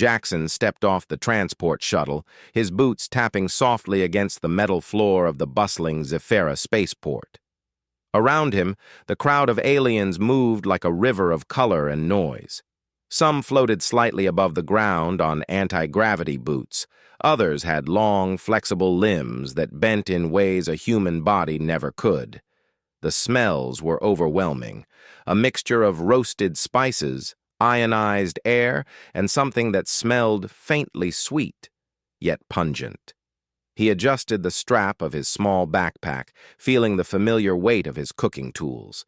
Jackson stepped off the transport shuttle, his boots tapping softly against the metal floor of the bustling Zephyra spaceport. Around him, the crowd of aliens moved like a river of color and noise. Some floated slightly above the ground on anti-gravity boots. Others had long, flexible limbs that bent in ways a human body never could. The smells were overwhelming, a mixture of roasted spices, ionized air, and something that smelled faintly sweet, yet pungent. He adjusted the strap of his small backpack, feeling the familiar weight of his cooking tools.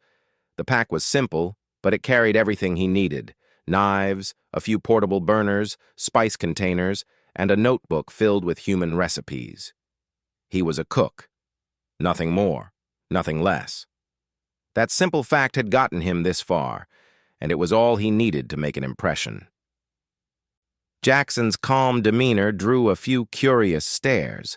The pack was simple, but it carried everything he needed: knives, a few portable burners, spice containers, and a notebook filled with human recipes. He was a cook. Nothing more, nothing less. That simple fact had gotten him this far, and it was all he needed to make an impression. Jackson's calm demeanor drew a few curious stares.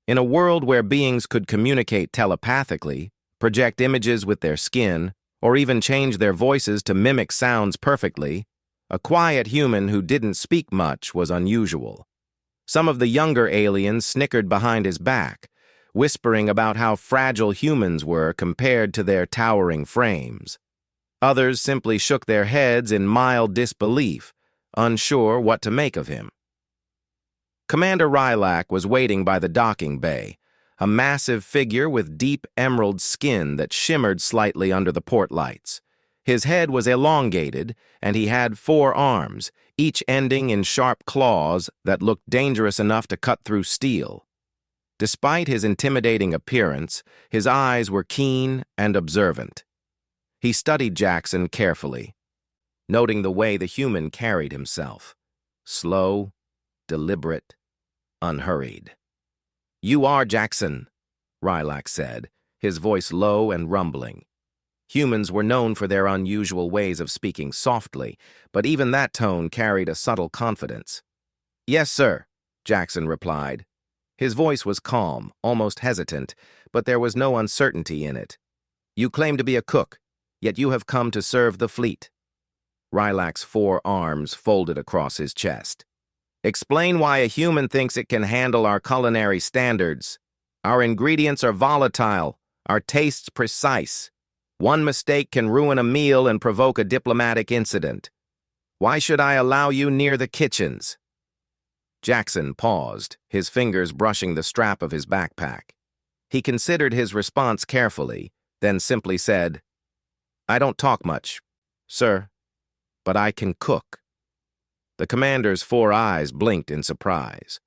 In a world where beings could communicate telepathically, project images with their skin, or even change their voices to mimic sounds perfectly, a quiet human who didn't speak much was unusual. Some of the younger aliens snickered behind his back, whispering about how fragile humans were compared to their towering frames. Others simply shook their heads in mild disbelief, unsure what to make of him. Commander Rylak was waiting by the docking bay, a massive figure with deep emerald skin that shimmered slightly under the port lights. His head was elongated, and he had 4 arms, each ending in sharp claws that looked dangerous enough to cut through steel. Despite his intimidating appearance, his eyes were keen and observant. He studied Jackson carefully, noting the way the human carried himself. Slow, deliberate, unhurried. "You are Jackson," Rylak said, his voice low and rumbling. Humans were known for their unusual ways of speaking softly, but even that tone carried a subtle confidence. "Yes, sir," Jackson replied. His voice was calm, almost hesitant, but there was no uncertainty in it. "You claim to be a cook, yet you have come to serve the fleet." Rylak's 4 arms folded across his chest. "Explain why a human thinks it can handle our culinary standards. Our ingredients are volatile, our tastes precise. One mistake can ruin a meal and provoke a diplomatic incident. Why should I allow you near the kitchens?" Jackson paused, his fingers brushing the strap of his backpack. He considered his response carefully, then simply said, "I don't talk much, sir, but I can cook." The commander's 4 eyes blinked in surprise.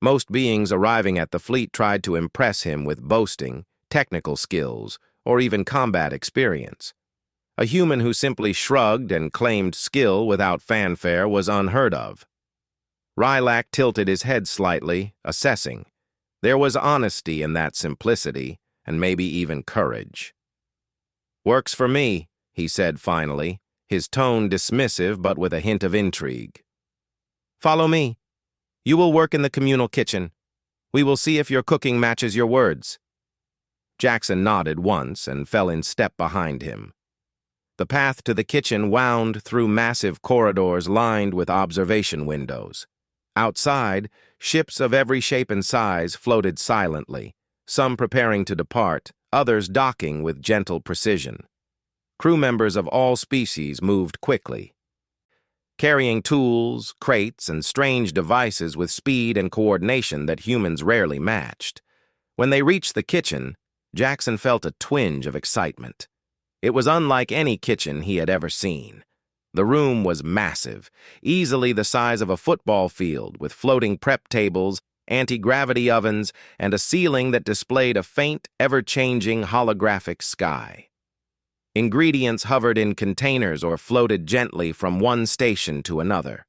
Most beings arriving at the fleet tried to impress him with boasting, technical skills, or even combat experience. A human who simply shrugged and claimed skill without fanfare was unheard of. Rylak tilted his head slightly, assessing. There was honesty in that simplicity, and maybe even courage. "Works for me," he said finally, his tone dismissive but with a hint of intrigue. "Follow me. You will work in the communal kitchen. We will see if your cooking matches your words." Jackson nodded once and fell in step behind him. The path to the kitchen wound through massive corridors lined with observation windows. Outside, ships of every shape and size floated silently, some preparing to depart, others docking with gentle precision. Crew members of all species moved quickly, carrying tools, crates, and strange devices with speed and coordination that humans rarely matched. When they reached the kitchen, Jackson felt a twinge of excitement. It was unlike any kitchen he had ever seen. The room was massive, easily the size of a football field, with floating prep tables, anti-gravity ovens, and a ceiling that displayed a faint, ever-changing holographic sky. Ingredients hovered in containers or floated gently from one station to another.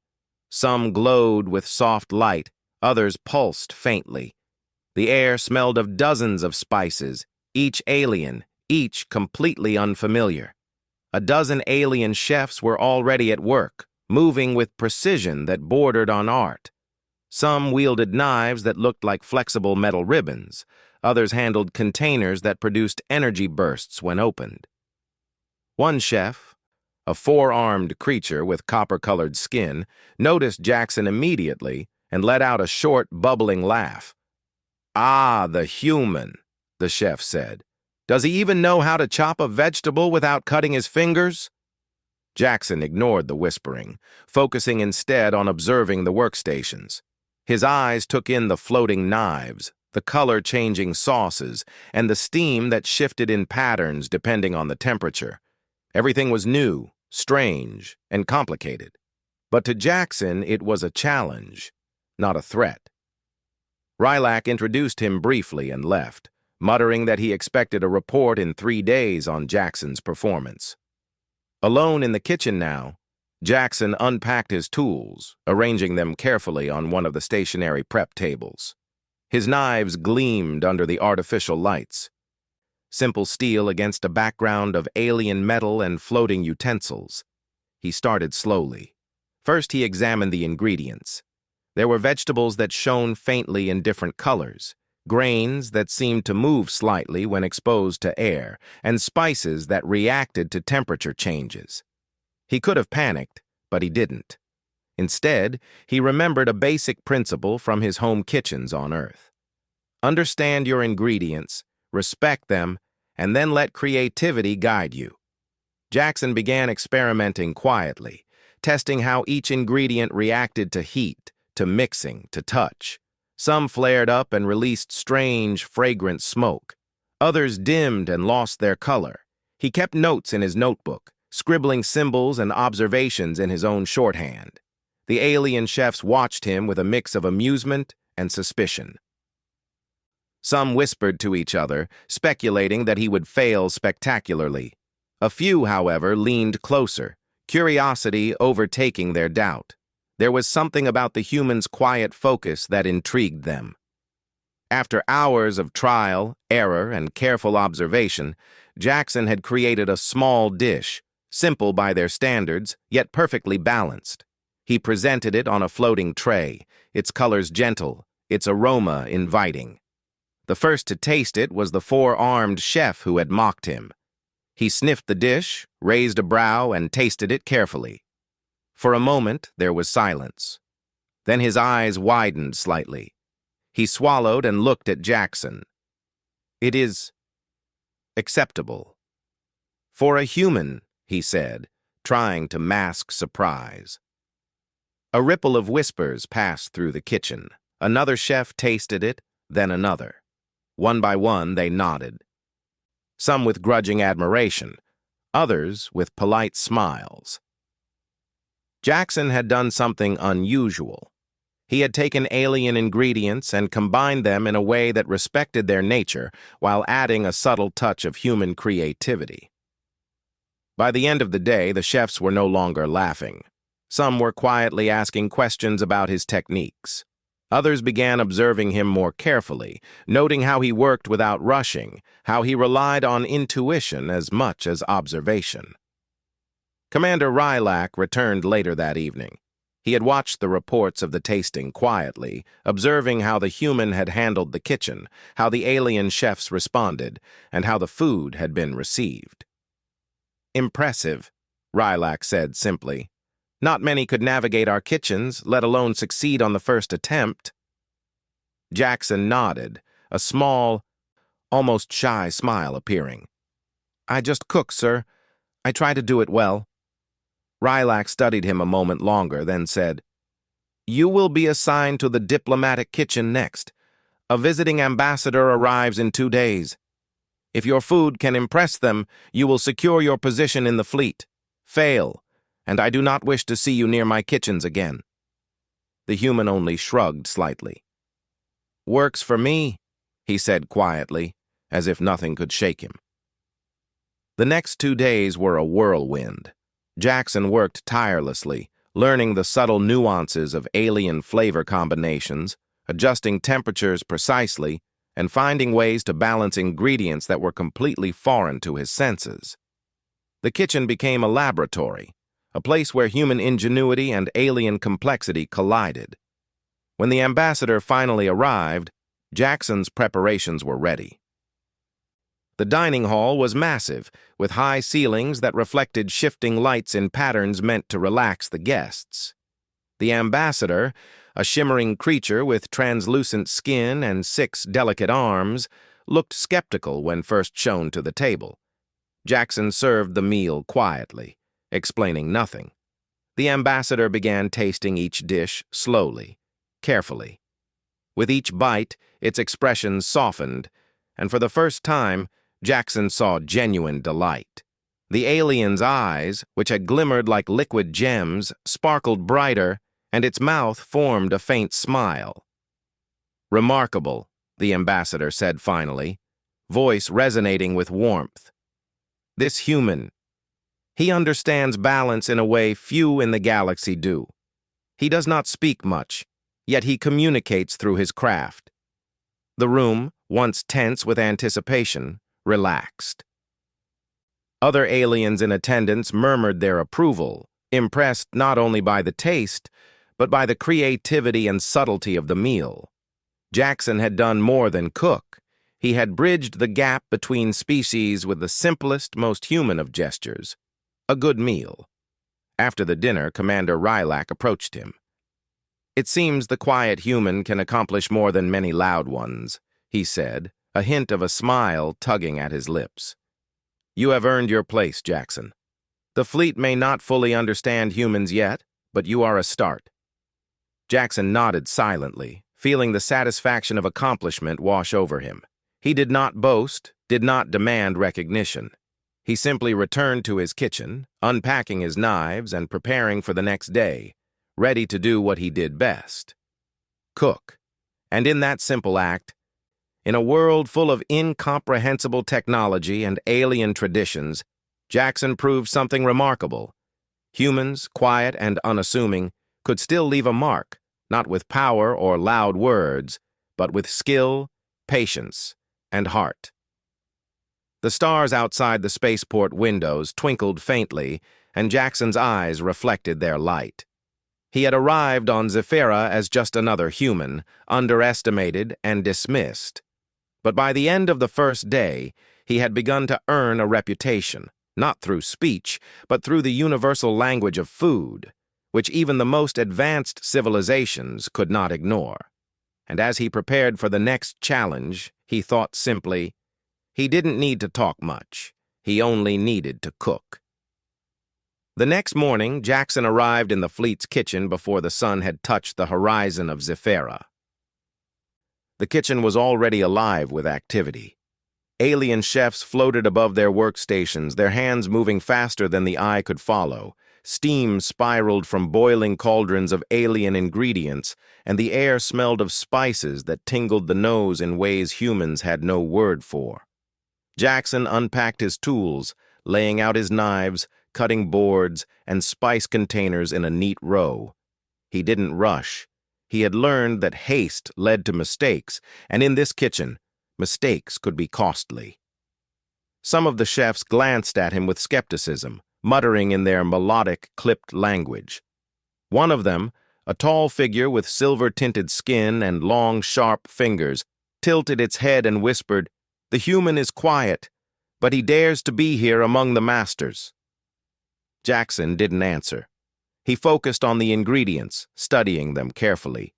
Some glowed with soft light, others pulsed faintly. The air smelled of dozens of spices, each alien, each completely unfamiliar. A dozen alien chefs were already at work, moving with precision that bordered on art. Some wielded knives that looked like flexible metal ribbons. Others handled containers that produced energy bursts when opened. One chef, a four-armed creature with copper-colored skin, noticed Jackson immediately and let out a short, bubbling laugh. "Ah, the human," the chef said. "Does he even know how to chop a vegetable without cutting his fingers?" Jackson ignored the whispering, focusing instead on observing the workstations. His eyes took in the floating knives, the color-changing sauces, and the steam that shifted in patterns depending on the temperature. Everything was new, strange, and complicated. But to Jackson, it was a challenge, not a threat. Rylak introduced him briefly and left, muttering that he expected a report in 3 days on Jackson's performance. Alone in the kitchen now, Jackson unpacked his tools, arranging them carefully on one of the stationary prep tables. His knives gleamed under the artificial lights. Simple steel against a background of alien metal and floating utensils. He started slowly. First, he examined the ingredients. There were vegetables that shone faintly in different colors, grains that seemed to move slightly when exposed to air, and spices that reacted to temperature changes. He could have panicked, but he didn't. Instead, he remembered a basic principle from his home kitchens on Earth. Understand your ingredients, respect them, and then let creativity guide you. Jackson began experimenting quietly, testing how each ingredient reacted to heat, to mixing, to touch. Some flared up and released strange, fragrant smoke. Others dimmed and lost their color. He kept notes in his notebook, scribbling symbols and observations in his own shorthand. The alien chefs watched him with a mix of amusement and suspicion. Some whispered to each other, speculating that he would fail spectacularly. A few, however, leaned closer, curiosity overtaking their doubt. There was something about the human's quiet focus that intrigued them. After hours of trial, error, and careful observation, Jackson had created a small dish, simple by their standards, yet perfectly balanced. He presented it on a floating tray, its colors gentle, its aroma inviting. The first to taste it was the four-armed chef who had mocked him. He sniffed the dish, raised a brow, and tasted it carefully. For a moment, there was silence. Then his eyes widened slightly. He swallowed and looked at Jackson. "It is acceptable." "For a human," he said, trying to mask surprise. A ripple of whispers passed through the kitchen. Another chef tasted it, then another. One by one, they nodded. Some with grudging admiration, others with polite smiles. Jackson had done something unusual. He had taken alien ingredients and combined them in a way that respected their nature while adding a subtle touch of human creativity. By the end of the day, the chefs were no longer laughing. Some were quietly asking questions about his techniques. Others began observing him more carefully, noting how he worked without rushing, how he relied on intuition as much as observation. Commander Rylak returned later that evening. He had watched the reports of the tasting quietly, observing how the human had handled the kitchen, how the alien chefs responded, and how the food had been received. "Impressive," Rylak said simply. "Not many could navigate our kitchens, let alone succeed on the first attempt." Jackson nodded, a small, almost shy smile appearing. "I just cook, sir. I try to do it well." Rylak studied him a moment longer, then said, "You will be assigned to the diplomatic kitchen next. A visiting ambassador arrives in 2 days. If your food can impress them, you will secure your position in the fleet. Fail, and I do not wish to see you near my kitchens again." The human only shrugged slightly. "Works for me," he said quietly, as if nothing could shake him. The next 2 days were a whirlwind. Jackson worked tirelessly, learning the subtle nuances of alien flavor combinations, adjusting temperatures precisely, and finding ways to balance ingredients that were completely foreign to his senses. The kitchen became a laboratory, a place where human ingenuity and alien complexity collided. When the ambassador finally arrived, Jackson's preparations were ready. The dining hall was massive, with high ceilings that reflected shifting lights in patterns meant to relax the guests. The ambassador, a shimmering creature with translucent skin and 6 delicate arms, looked skeptical when first shown to the table. Jackson served the meal quietly, explaining nothing. The ambassador began tasting each dish slowly, carefully. With each bite, its expression softened, and for the first time, Jackson saw genuine delight. The alien's eyes, which had glimmered like liquid gems, sparkled brighter, and its mouth formed a faint smile. "Remarkable," the ambassador said finally, voice resonating with warmth. "This human, he understands balance in a way few in the galaxy do. He does not speak much, yet he communicates through his craft." The room, once tense with anticipation, relaxed. Other aliens in attendance murmured their approval, impressed not only by the taste, but by the creativity and subtlety of the meal. Jackson had done more than cook. He had bridged the gap between species with the simplest, most human of gestures: a good meal. After the dinner, Commander Rylak approached him. "It seems the quiet human can accomplish more than many loud ones," he said, a hint of a smile tugging at his lips. "You have earned your place, Jackson. The fleet may not fully understand humans yet, but you are a start." Jackson nodded silently, feeling the satisfaction of accomplishment wash over him. He did not boast, did not demand recognition. He simply returned to his kitchen, unpacking his knives and preparing for the next day, ready to do what he did best: cook. And in that simple act, in a world full of incomprehensible technology and alien traditions, Jackson proved something remarkable. Humans, quiet and unassuming, could still leave a mark, not with power or loud words, but with skill, patience, and heart. The stars outside the spaceport windows twinkled faintly, and Jackson's eyes reflected their light. He had arrived on Zephyra as just another human, underestimated and dismissed. But by the end of the first day, he had begun to earn a reputation, not through speech, but through the universal language of food, which even the most advanced civilizations could not ignore. And as he prepared for the next challenge, he thought simply, he didn't need to talk much. He only needed to cook. The next morning, Jackson arrived in the fleet's kitchen before the sun had touched the horizon of Zephyra. The kitchen was already alive with activity. Alien chefs floated above their workstations, their hands moving faster than the eye could follow. Steam spiraled from boiling cauldrons of alien ingredients, and the air smelled of spices that tingled the nose in ways humans had no word for. Jackson unpacked his tools, laying out his knives, cutting boards, and spice containers in a neat row. He didn't rush. He had learned that haste led to mistakes, and in this kitchen, mistakes could be costly. Some of the chefs glanced at him with skepticism, muttering in their melodic, clipped language. One of them, a tall figure with silver-tinted skin and long, sharp fingers, tilted its head and whispered, "The human is quiet, but he dares to be here among the masters." Jackson didn't answer. He focused on the ingredients, studying them carefully.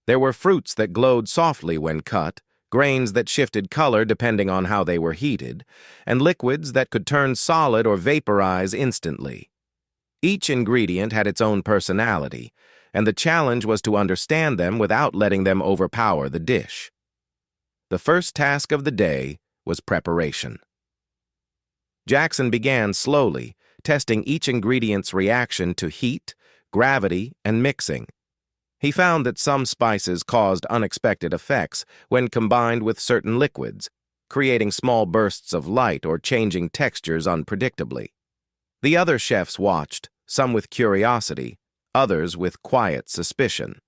There were fruits that glowed softly when cut, grains that shifted color depending on how they were heated, and liquids that could turn solid or vaporize instantly. Each ingredient had its own personality, and the challenge was to understand them without letting them overpower the dish. The first task of the day was preparation. Jackson began slowly, testing each ingredient's reaction to heat, gravity, and mixing. He found that some spices caused unexpected effects when combined with certain liquids, creating small bursts of light or changing textures unpredictably. The other chefs watched, some with curiosity, others with quiet suspicion.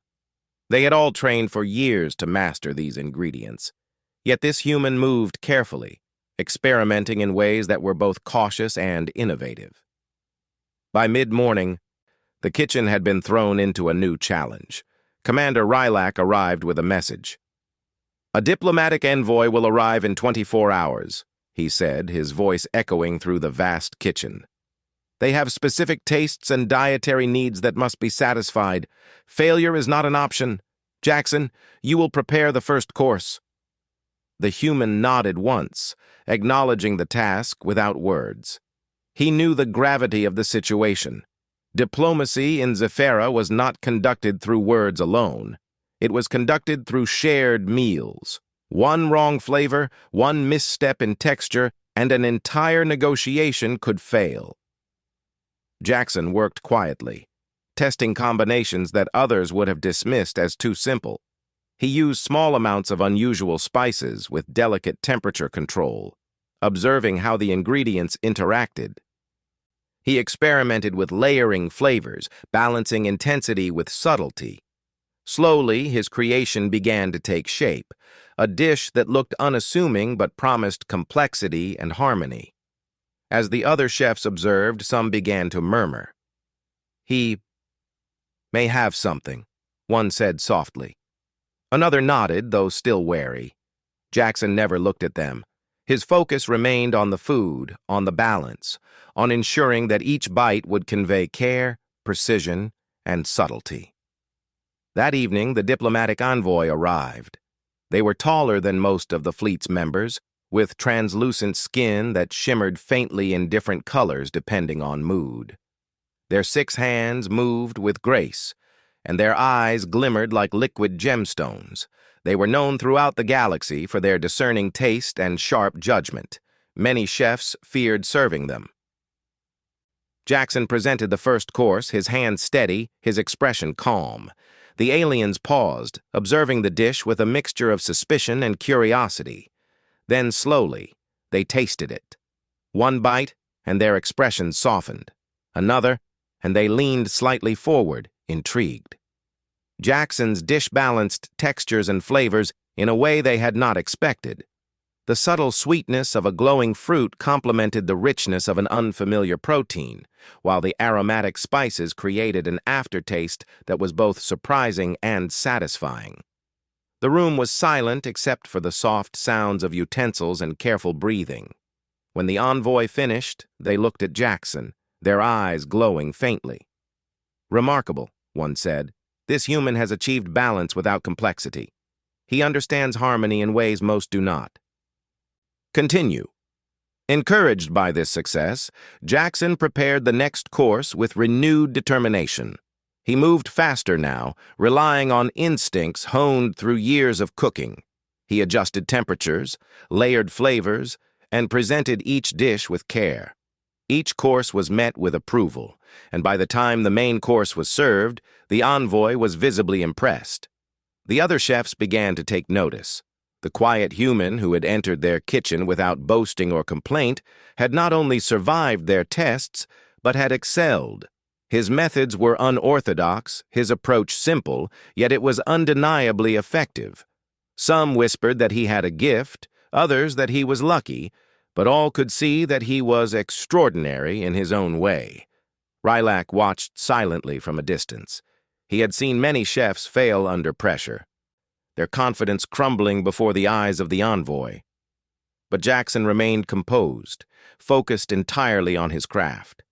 They had all trained for years to master these ingredients. Yet this human moved carefully, experimenting in ways that were both cautious and innovative. By mid-morning, the kitchen had been thrown into a new challenge. Commander Rylak arrived with a message. "A diplomatic envoy will arrive in 24 hours," he said, his voice echoing through the vast kitchen. "They have specific tastes and dietary needs that must be satisfied. Failure is not an option. Jackson, you will prepare the first course." The human nodded once, acknowledging the task without words. He knew the gravity of the situation. Diplomacy in Zephyra was not conducted through words alone. It was conducted through shared meals. One wrong flavor, one misstep in texture, and an entire negotiation could fail. Jackson worked quietly, testing combinations that others would have dismissed as too simple. He used small amounts of unusual spices with delicate temperature control, observing how the ingredients interacted. He experimented with layering flavors, balancing intensity with subtlety. Slowly, his creation began to take shape, a dish that looked unassuming but promised complexity and harmony. As the other chefs observed, some began to murmur. "He may have something," one said softly. Another nodded, though still wary. Jackson never looked at them. His focus remained on the food, on the balance, on ensuring that each bite would convey care, precision, and subtlety. That evening, the diplomatic envoy arrived. They were taller than most of the fleet's members, with translucent skin that shimmered faintly in different colors depending on mood. Their 6 hands moved with grace, and their eyes glimmered like liquid gemstones. They were known throughout the galaxy for their discerning taste and sharp judgment. Many chefs feared serving them. Jackson presented the first course, his hand steady, his expression calm. The aliens paused, observing the dish with a mixture of suspicion and curiosity. Then slowly, they tasted it. One bite, and their expressions softened. Another, and they leaned slightly forward, intrigued. Jackson's dish balanced textures and flavors in a way they had not expected. The subtle sweetness of a glowing fruit complemented the richness of an unfamiliar protein, while the aromatic spices created an aftertaste that was both surprising and satisfying. The room was silent except for the soft sounds of utensils and careful breathing. When the envoy finished, they looked at Jackson, their eyes glowing faintly. "Remarkable," one said. "This human has achieved balance without complexity. He understands harmony in ways most do not." Continue. Encouraged by this success, Jackson prepared the next course with renewed determination. He moved faster now, relying on instincts honed through years of cooking. He adjusted temperatures, layered flavors, and presented each dish with care. Each course was met with approval, and by the time the main course was served, the envoy was visibly impressed. The other chefs began to take notice. The quiet human who had entered their kitchen without boasting or complaint had not only survived their tests, but had excelled. His methods were unorthodox, his approach simple, yet it was undeniably effective. Some whispered that he had a gift, others that he was lucky, but all could see that he was extraordinary in his own way. Rylak watched silently from a distance. He had seen many chefs fail under pressure, their confidence crumbling before the eyes of the envoy. But Jackson remained composed, focused entirely on his craft.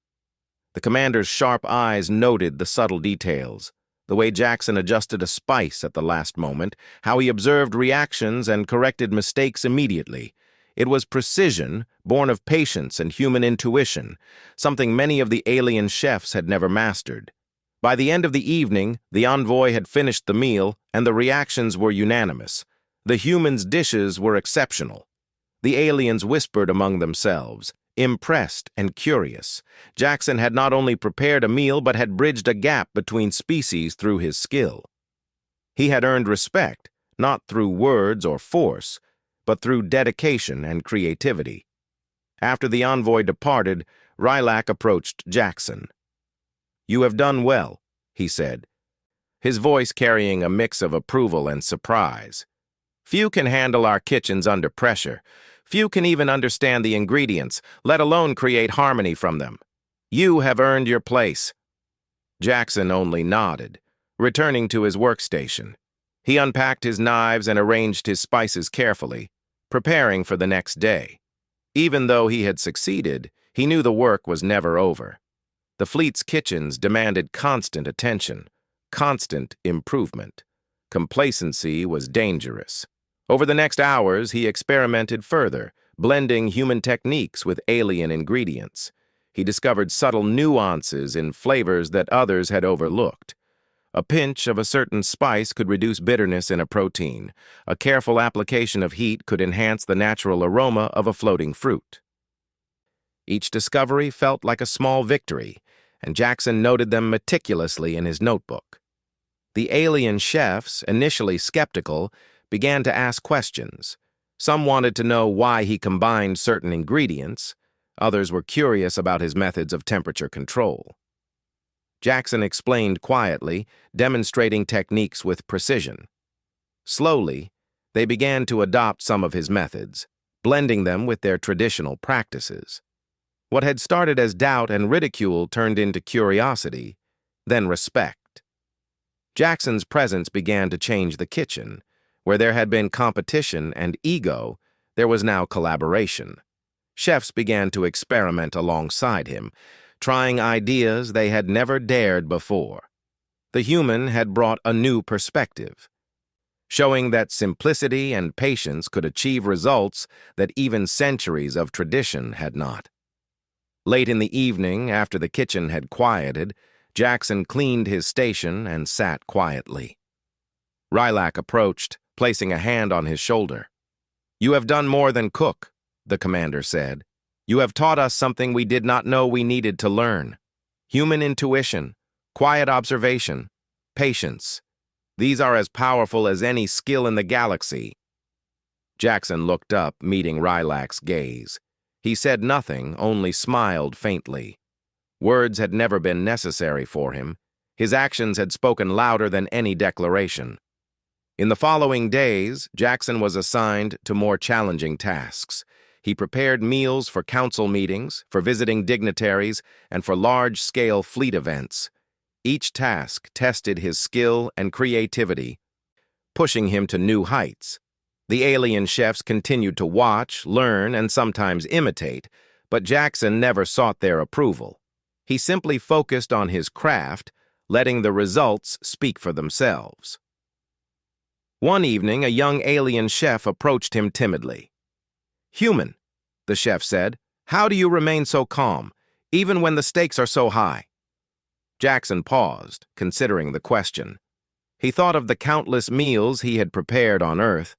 The commander's sharp eyes noted the subtle details, the way Jackson adjusted a spice at the last moment, how he observed reactions and corrected mistakes immediately. It was precision, born of patience and human intuition, something many of the alien chefs had never mastered. By the end of the evening, the envoy had finished the meal, and the reactions were unanimous. The humans' dishes were exceptional. The aliens whispered among themselves, impressed and curious. Jackson had not only prepared a meal, but had bridged a gap between species through his skill. He had earned respect, not through words or force, but through dedication and creativity. After the envoy departed, Rylak approached Jackson. "You have done well," he said, his voice carrying a mix of approval and surprise. "Few can handle our kitchens under pressure. Few can even understand the ingredients, let alone create harmony from them. You have earned your place." Jackson only nodded, returning to his workstation. He unpacked his knives and arranged his spices carefully, preparing for the next day. Even though he had succeeded, he knew the work was never over. The fleet's kitchens demanded constant attention, constant improvement. Complacency was dangerous. Over the next hours, he experimented further, blending human techniques with alien ingredients. He discovered subtle nuances in flavors that others had overlooked. A pinch of a certain spice could reduce bitterness in a protein. A careful application of heat could enhance the natural aroma of a floating fruit. Each discovery felt like a small victory, and Jackson noted them meticulously in his notebook. The alien chefs, initially skeptical, began to ask questions. Some wanted to know why he combined certain ingredients. Others were curious about his methods of temperature control. Jackson explained quietly, demonstrating techniques with precision. Slowly, they began to adopt some of his methods, blending them with their traditional practices. What had started as doubt and ridicule turned into curiosity, then respect. Jackson's presence began to change the kitchen. Where there had been competition and ego, there was now collaboration. Chefs began to experiment alongside him, trying ideas they had never dared before. The human had brought a new perspective, showing that simplicity and patience could achieve results that even centuries of tradition had not. Late in the evening, after the kitchen had quieted, Jackson cleaned his station and sat quietly. Rilak approached, placing a hand on his shoulder. "You have done more than cook," the commander said. "You have taught us something we did not know we needed to learn. Human intuition, quiet observation, patience. These are as powerful as any skill in the galaxy." Jackson looked up, meeting Rilak's gaze. He said nothing, only smiled faintly. Words had never been necessary for him. His actions had spoken louder than any declaration. In the following days, Jackson was assigned to more challenging tasks. He prepared meals for council meetings, for visiting dignitaries, and for large-scale fleet events. Each task tested his skill and creativity, pushing him to new heights. The alien chefs continued to watch, learn, and sometimes imitate, but Jackson never sought their approval. He simply focused on his craft, letting the results speak for themselves. One evening, a young alien chef approached him timidly. "Human," the chef said, "how do you remain so calm, even when the stakes are so high?" Jackson paused, considering the question. He thought of the countless meals he had prepared on Earth,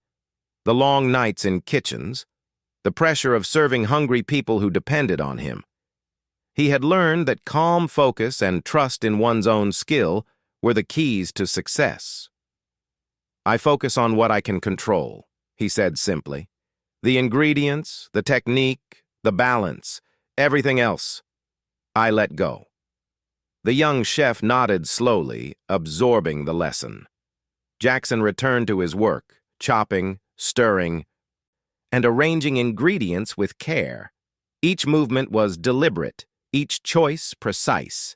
the long nights in kitchens, the pressure of serving hungry people who depended on him. He had learned that calm focus and trust in one's own skill were the keys to success. "I focus on what I can control," he said simply. "The ingredients, the technique, the balance, everything else, I let go." The young chef nodded slowly, absorbing the lesson. Jackson returned to his work, chopping, stirring, and arranging ingredients with care. Each movement was deliberate, each choice precise.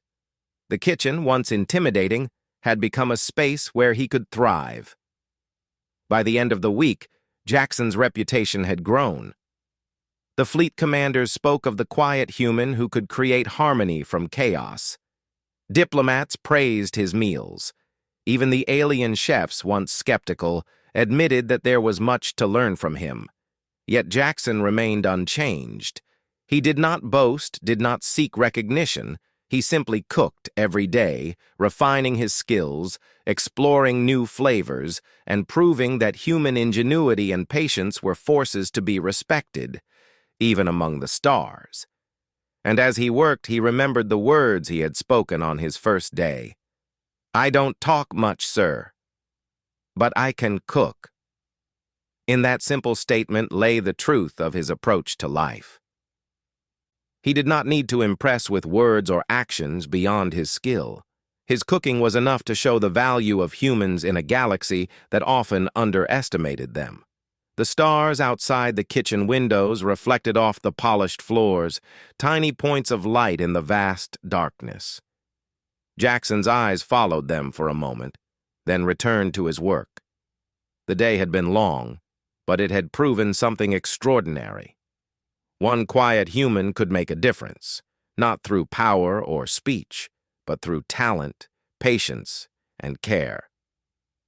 The kitchen, once intimidating, had become a space where he could thrive. By the end of the week, Jackson's reputation had grown. The fleet commanders spoke of the quiet human who could create harmony from chaos. Diplomats praised his meals. Even the alien chefs, once skeptical, admitted that there was much to learn from him. Yet Jackson remained unchanged. He did not boast, did not seek recognition. He simply cooked every day, refining his skills, exploring new flavors, and proving that human ingenuity and patience were forces to be respected, even among the stars. And as he worked, he remembered the words he had spoken on his first day. "I don't talk much, sir, but I can cook." In that simple statement lay the truth of his approach to life. He did not need to impress with words or actions beyond his skill. His cooking was enough to show the value of humans in a galaxy that often underestimated them. The stars outside the kitchen windows reflected off the polished floors, tiny points of light in the vast darkness. Jackson's eyes followed them for a moment, then returned to his work. The day had been long, but it had proven something extraordinary. One quiet human could make a difference, not through power or speech, but through talent, patience, and care.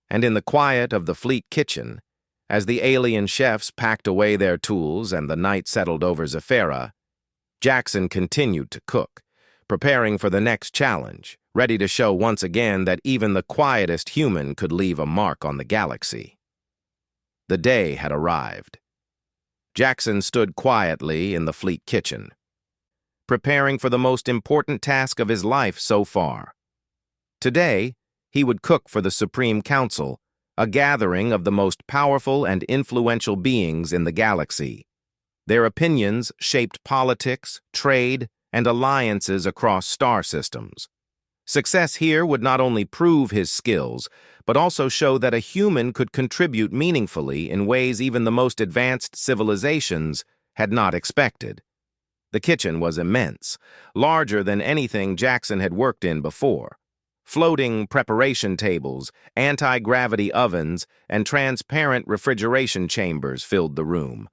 And in the quiet of the Fleet kitchen, as the alien chefs packed away their tools and the night settled over Zephyra, Jackson continued to cook, preparing for the next challenge, ready to show once again that even the quietest human could leave a mark on the galaxy. The day had arrived. Jackson stood quietly in the Fleet kitchen, preparing for the most important task of his life so far. Today, he would cook for the Supreme Council, a gathering of the most powerful and influential beings in the galaxy. Their opinions shaped politics, trade, and alliances across star systems. Success here would not only prove his skills, but also show that a human could contribute meaningfully in ways even the most advanced civilizations had not expected. The kitchen was immense, larger than anything Jackson had worked in before. Floating preparation tables, anti-gravity ovens, and transparent refrigeration chambers filled the room.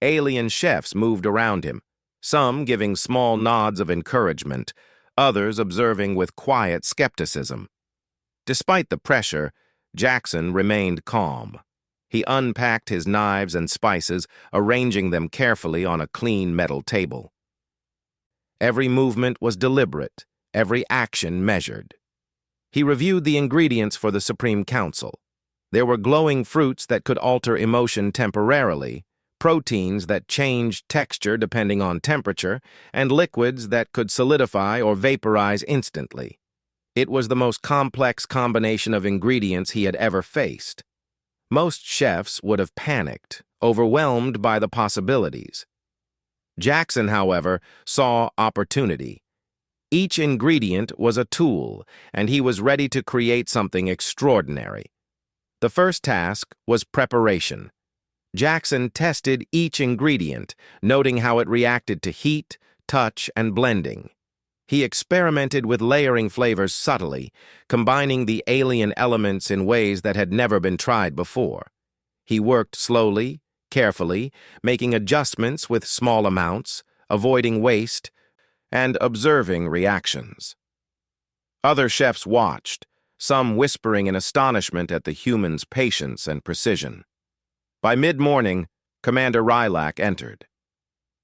Alien chefs moved around him, some giving small nods of encouragement, others observing with quiet skepticism. Despite the pressure, Jackson remained calm. He unpacked his knives and spices, arranging them carefully on a clean metal table. Every movement was deliberate, every action measured. He reviewed the ingredients for the Supreme Council. There were glowing fruits that could alter emotion temporarily, proteins that changed texture depending on temperature, and liquids that could solidify or vaporize instantly. It was the most complex combination of ingredients he had ever faced. Most chefs would have panicked, overwhelmed by the possibilities. Jackson, however, saw opportunity. Each ingredient was a tool, and he was ready to create something extraordinary. The first task was preparation. Jackson tested each ingredient, noting how it reacted to heat, touch, and blending. He experimented with layering flavors subtly, combining the alien elements in ways that had never been tried before. He worked slowly, carefully, making adjustments with small amounts, avoiding waste, and observing reactions. Other chefs watched, some whispering in astonishment at the human's patience and precision. By mid-morning, Commander Rylak entered.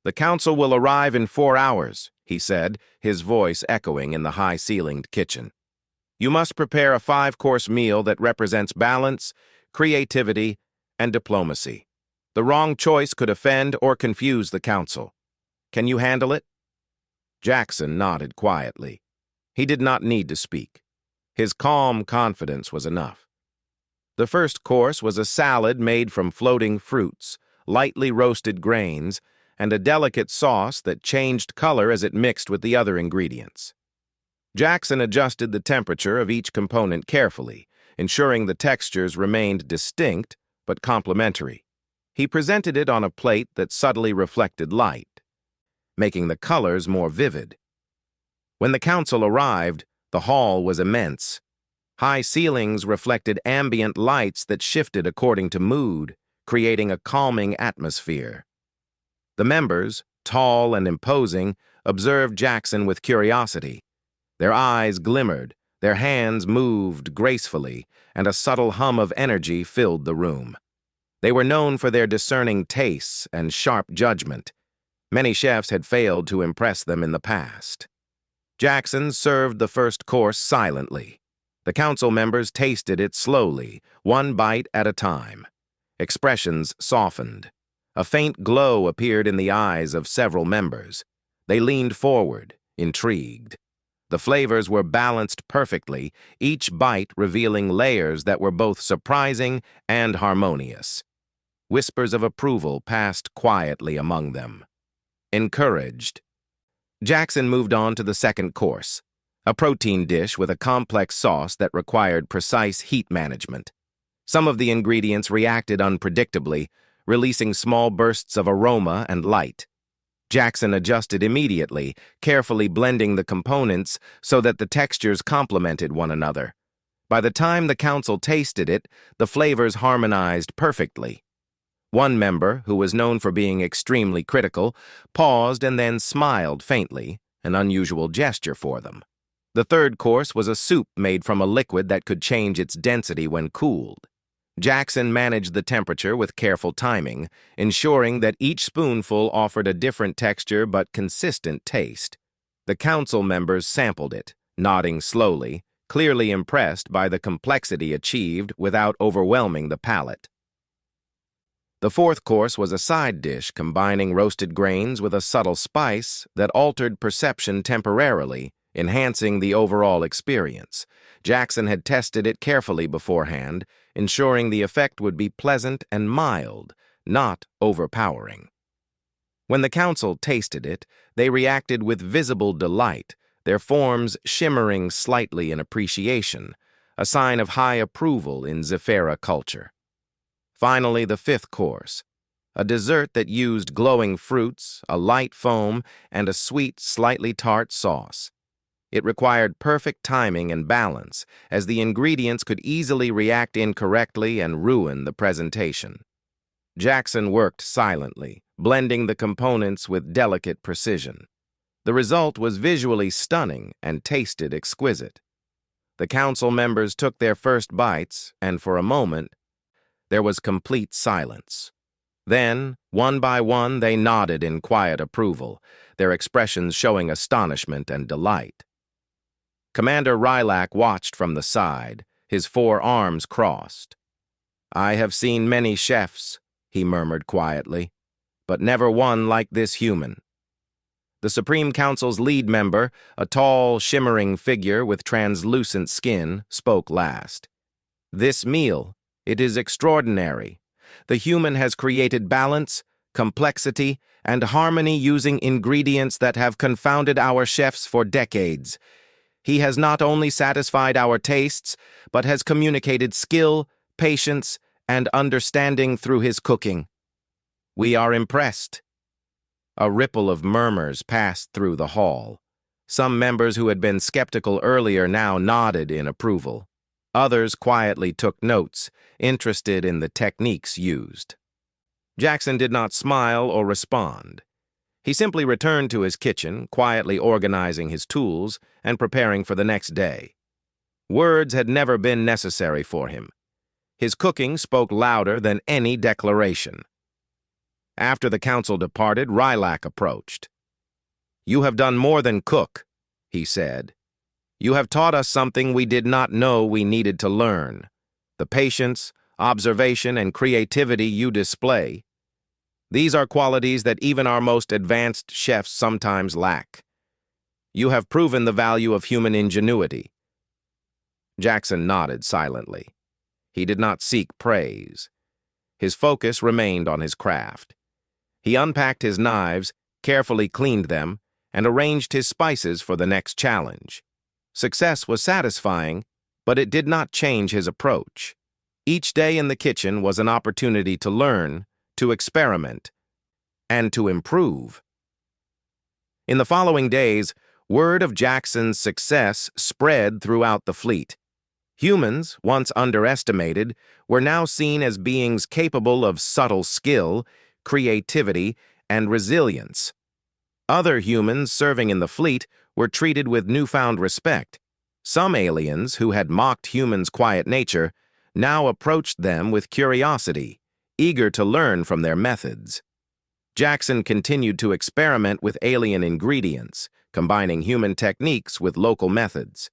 "The council will arrive in 4 hours," he said, his voice echoing in the high-ceilinged kitchen. "You must prepare a 5-course meal that represents balance, creativity, and diplomacy. The wrong choice could offend or confuse the council. Can you handle it?" Jackson nodded quietly. He did not need to speak. His calm confidence was enough. The first course was a salad made from floating fruits, lightly roasted grains, and a delicate sauce that changed color as it mixed with the other ingredients. Jackson adjusted the temperature of each component carefully, ensuring the textures remained distinct but complementary. He presented it on a plate that subtly reflected light, making the colors more vivid. When the council arrived, the hall was immense. High ceilings reflected ambient lights that shifted according to mood, creating a calming atmosphere. The members, tall and imposing, observed Jackson with curiosity. Their eyes glimmered, their hands moved gracefully, and a subtle hum of energy filled the room. They were known for their discerning tastes and sharp judgment. Many chefs had failed to impress them in the past. Jackson served the first course silently. The council members tasted it slowly, one bite at a time. Expressions softened. A faint glow appeared in the eyes of several members. They leaned forward, intrigued. The flavors were balanced perfectly, each bite revealing layers that were both surprising and harmonious. Whispers of approval passed quietly among them. Encouraged, Jackson moved on to the second course, a protein dish with a complex sauce that required precise heat management. Some of the ingredients reacted unpredictably, releasing small bursts of aroma and light. Jackson adjusted immediately, carefully blending the components so that the textures complemented one another. By the time the council tasted it, the flavors harmonized perfectly. One member, who was known for being extremely critical, paused and then smiled faintly, an unusual gesture for them. The third course was a soup made from a liquid that could change its density when cooled. Jackson managed the temperature with careful timing, ensuring that each spoonful offered a different texture but consistent taste. The council members sampled it, nodding slowly, clearly impressed by the complexity achieved without overwhelming the palate. The fourth course was a side dish combining roasted grains with a subtle spice that altered perception temporarily, enhancing the overall experience. Jackson had tested it carefully beforehand, ensuring the effect would be pleasant and mild, not overpowering. When the council tasted it, they reacted with visible delight, their forms shimmering slightly in appreciation, a sign of high approval in Zephyra culture. Finally, the fifth course, a dessert that used glowing fruits, a light foam, and a sweet, slightly tart sauce. It required perfect timing and balance, as the ingredients could easily react incorrectly and ruin the presentation. Jackson worked silently, blending the components with delicate precision. The result was visually stunning and tasted exquisite. The council members took their first bites, and for a moment, there was complete silence. Then, one by one, they nodded in quiet approval, their expressions showing astonishment and delight. Commander Rylak watched from the side, his 4 arms crossed. "I have seen many chefs," he murmured quietly, "but never one like this human." The Supreme Council's lead member, a tall, shimmering figure with translucent skin, spoke last. "This meal, it is extraordinary. The human has created balance, complexity, and harmony using ingredients that have confounded our chefs for decades. He has not only satisfied our tastes, but has communicated skill, patience, and understanding through his cooking. We are impressed." A ripple of murmurs passed through the hall. Some members who had been skeptical earlier now nodded in approval. Others quietly took notes, interested in the techniques used. Jackson did not smile or respond. He simply returned to his kitchen, quietly organizing his tools and preparing for the next day. Words had never been necessary for him. His cooking spoke louder than any declaration. After the council departed, Rylak approached. "You have done more than cook," he said. "You have taught us something we did not know we needed to learn. The patience, observation, and creativity you display. These are qualities that even our most advanced chefs sometimes lack. You have proven the value of human ingenuity." Jackson nodded silently. He did not seek praise. His focus remained on his craft. He unpacked his knives, carefully cleaned them, and arranged his spices for the next challenge. Success was satisfying, but it did not change his approach. Each day in the kitchen was an opportunity to learn, to experiment, and to improve. In the following days, word of Jackson's success spread throughout the fleet. Humans, once underestimated, were now seen as beings capable of subtle skill, creativity, and resilience. Other humans serving in the fleet were treated with newfound respect. Some aliens, who had mocked humans' quiet nature, now approached them with curiosity, eager to learn from their methods. Jackson continued to experiment with alien ingredients, combining human techniques with local methods.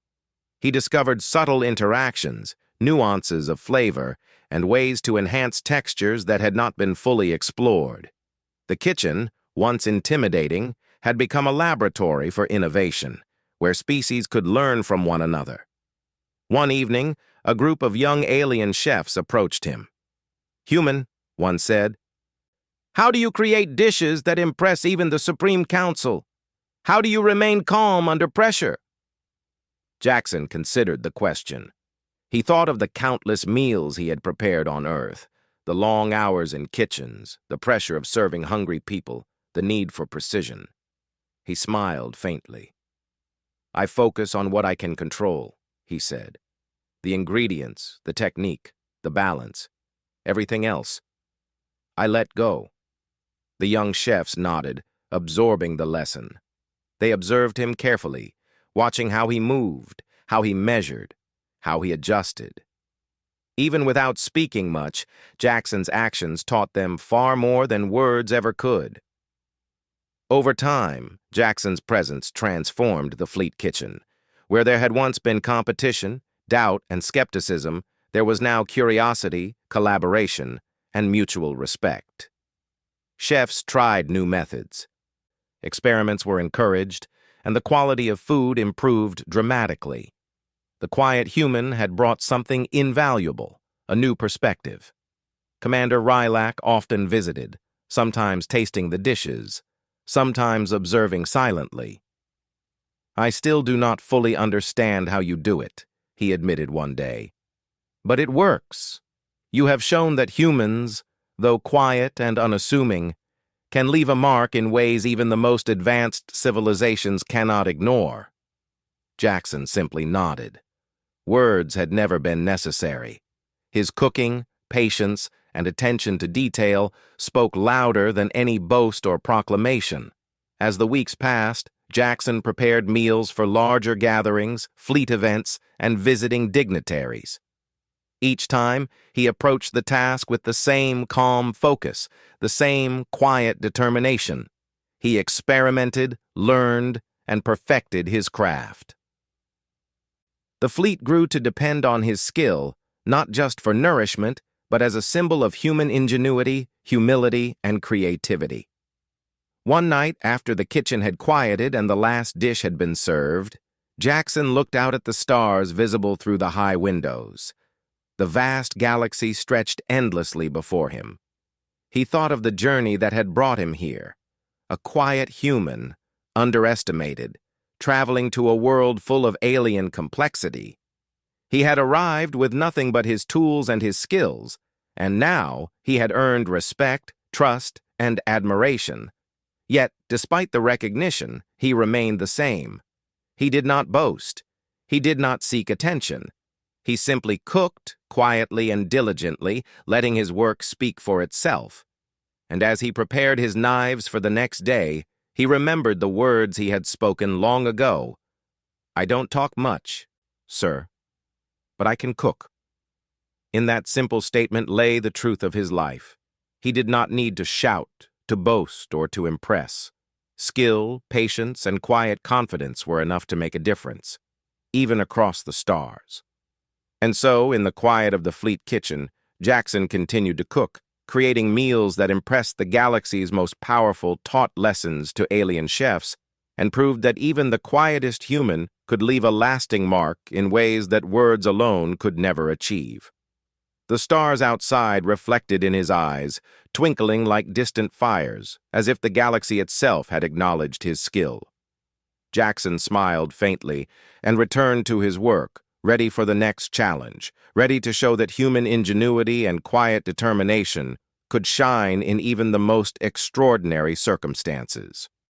He discovered subtle interactions, nuances of flavor, and ways to enhance textures that had not been fully explored. The kitchen, once intimidating, had become a laboratory for innovation, where species could learn from one another. One evening, a group of young alien chefs approached him. "Human," one said, "how do you create dishes that impress even the Supreme Council? How do you remain calm under pressure?" Jackson considered the question. He thought of the countless meals he had prepared on Earth, the long hours in kitchens, the pressure of serving hungry people, the need for precision. He smiled faintly. "I focus on what I can control," he said. the ingredients, the technique, the balance, everything else. I let go. The young chefs nodded, absorbing the lesson. They observed him carefully, watching how he moved, how he measured, how he adjusted. Even without speaking much, Jackson's actions taught them far more than words ever could. Over time, Jackson's presence transformed the Fleet Kitchen. Where there had once been competition, doubt, and skepticism, there was now curiosity, collaboration, and mutual respect. Chefs tried new methods. Experiments were encouraged, and the quality of food improved dramatically. The quiet human had brought something invaluable, a new perspective. Commander Rylak often visited, sometimes tasting the dishes, sometimes observing silently. "I still do not fully understand how you do it," he admitted one day. "But it works. You have shown that humans, though quiet and unassuming, can leave a mark in ways even the most advanced civilizations cannot ignore." Jackson simply nodded. Words had never been necessary. His cooking, patience, and attention to detail spoke louder than any boast or proclamation. As the weeks passed, Jackson prepared meals for larger gatherings, fleet events, and visiting dignitaries. Each time, he approached the task with the same calm focus, the same quiet determination. He experimented, learned, and perfected his craft. The fleet grew to depend on his skill, not just for nourishment, but as a symbol of human ingenuity, humility, and creativity. One night, after the kitchen had quieted and the last dish had been served, Jackson looked out at the stars visible through the high windows. The vast galaxy stretched endlessly before him. He thought of the journey that had brought him here. A quiet human, underestimated, traveling to a world full of alien complexity. He had arrived with nothing but his tools and his skills, and now he had earned respect, trust, and admiration. Yet, despite the recognition, he remained the same. He did not boast. He did not seek attention. He simply cooked, quietly and diligently, letting his work speak for itself. And as he prepared his knives for the next day, he remembered the words he had spoken long ago. "I don't talk much, sir, but I can cook." In that simple statement lay the truth of his life. He did not need to shout, to boast, or to impress. Skill, patience, and quiet confidence were enough to make a difference, even across the stars. And so, in the quiet of the Fleet Kitchen, Jackson continued to cook, creating meals that impressed the galaxy's most powerful, taught lessons to alien chefs, and proved that even the quietest human could leave a lasting mark in ways that words alone could never achieve. The stars outside reflected in his eyes, twinkling like distant fires, as if the galaxy itself had acknowledged his skill. Jackson smiled faintly and returned to his work, ready for the next challenge, ready to show that human ingenuity and quiet determination could shine in even the most extraordinary circumstances.